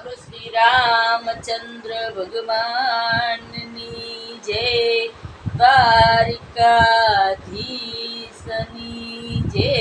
બોલો શ્રી રામચંદ્ર ભગવાનની જય, દ્વારિકાધીશની જય.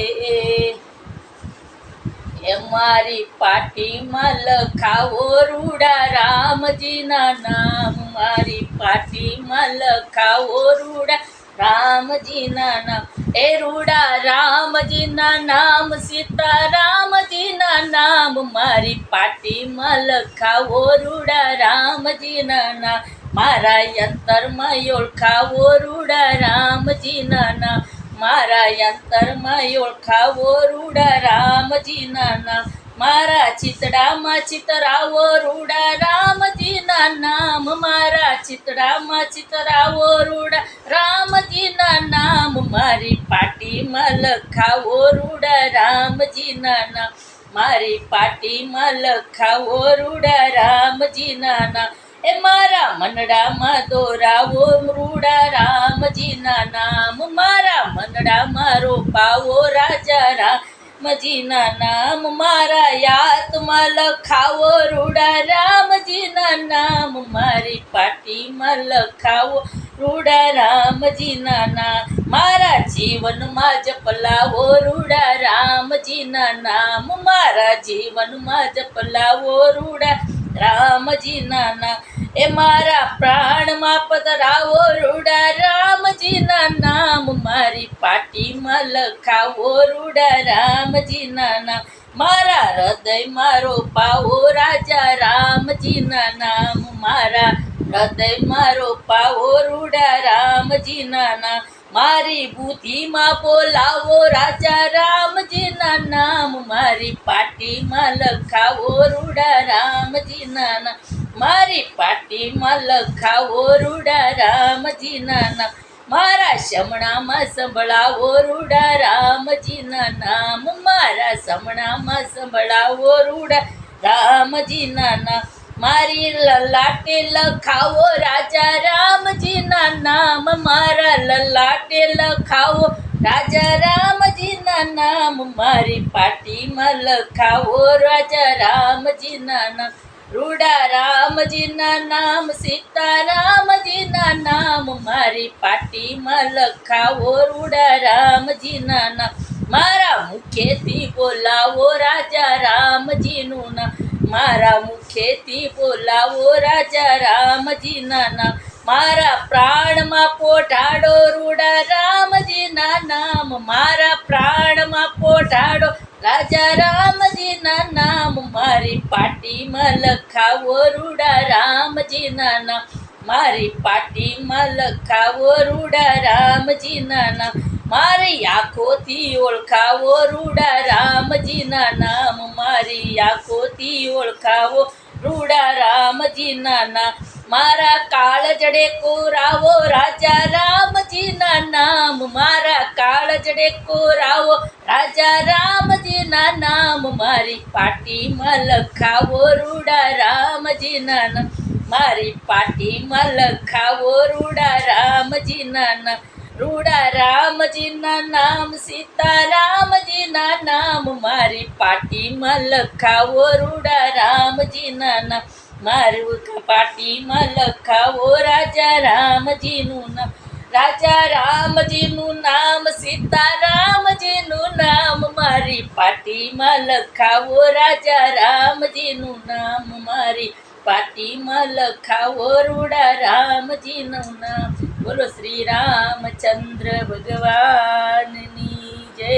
એ મારી પાટીમાં લખાવો રૂડા રામજીના નામ, મારી પાટીમાં લખાવો રૂડા રામજીના નામ. એ રૂડા રામજીના નામ, સીતારામજીના નામ, મારી પાટીમાં લખાવો રૂડા રામજીના નામ. મારા યંતરમાં ઓળખાવો રૂડા રામજીના નામ, મારા યંતરમાં ઓળખાવો રૂડા રામજીના નામ. મારા ચિતડામાં ચિતરાવો રૂડા રામજીના નામ, મારા ચિતડામાં ચિતરાવો રૂડા રામજીના નામ. મારી પાટીમાં લખાવો રૂડા રામજીના નામ, મારી પાટીમાં લખાવો રૂડા રામજીના નામ. એ મારા મનડામાં દોરાવો રૂડા રામજીના નામ, મારા મનડામાં રોપાવો રાજા રામજીના નામ. મારા યાતમાં લખાવો રૂડા રામજીના નામ, મારી પાટીમાં લખાવો રૂડા રામજીના નામ. મારા જીવનમાં જપલાવો રૂડા રામજીના નામ, મારા જીવનમાં જપલાવો રૂડા રામજીના નામ. એ મારા પ્રાણમાં પધરાવો રૂડા રામજીના નામ, મારી પાટીમાં લખાવો રૂડા રામજીના નામ. મારા હૃદયમાં રોપાવો રાજા રામજીના નામ, મારા હૃદયમાં રોપાવો રૂડા રામજીના નામ. મારી બુદ્ધિમાં બોલાવો રાજા રામજીના નામ, મારી પાટીમાં લખાવો રૂડા રામજીના નામ, મારી પાટીમાં લખાવો રૂડા રામજીના નામ. મારા શમણામાં સંભળાવો રૂડા રામજીના નામ, મારા શમણામાં સંભળાવો રૂડા રામજીના નામ. મારી લલાટે લખાવો રાજા રામજીના નામ, મારા લલાટે લખાવો રાજા રામજીના નામ. મારી પાટીમાં લખાવો રાજા રામજીના નામ, રૂડા રામજીના નામ, સીતારામજીના નામ. મારી પાટીમાં લખાવો રૂડા રામજીના નામ. મારા મુખેથી બોલાવો રાજા રામજીનું નામ, મારા મુખેથી બોલાવો રાજા રામજીના નામ. મારા પ્રાણમાં પોઢાડો રૂડા રામજીના નામ, મારા પ્રાણમાં પોઢાડો રાજા રામજીના નામ. મારી પાટીમાં લખાવો રૂડા રામજીના નામ, મારી પાટીમાં લખાવો રૂડા રામજીના નામ. મારી આંખોથી ઓળખાવો રૂડા રામજીના નામ, મારી આંખોથી ઓળખાવો રૂડા રામજીના નામ. મારા કાળજડે કોરાવો રાજા રામજીના નામ, મારા કાળજડે કોરાવો રાજા રામજીના નામ. મારી પાટીમાં લખાવો રૂડા રામજીના નામ, મારી પાટીમાં લખાવો રૂડા રામજીના નામ. રૂડા રામજીના નામ, સીતારામજીના નામ. મારી પાટીમાં લખાવો રૂડા રામજીના નામ, મારું પાટીમાં લખાવો રાજા રામજીનું નામ. રાજા રામજીનું નામ, સીતારામજીનું નામ. મારી પાટીમાં લખાવો રાજા રામજીનું નામ, મારી પાટીમાં લખાવો રૂડા રામજીનું નામ. બોલો શ્રી રામચંદ્ર ભગવાનની જય.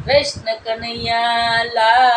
કૃષ્ણ કનૈયા લાલ.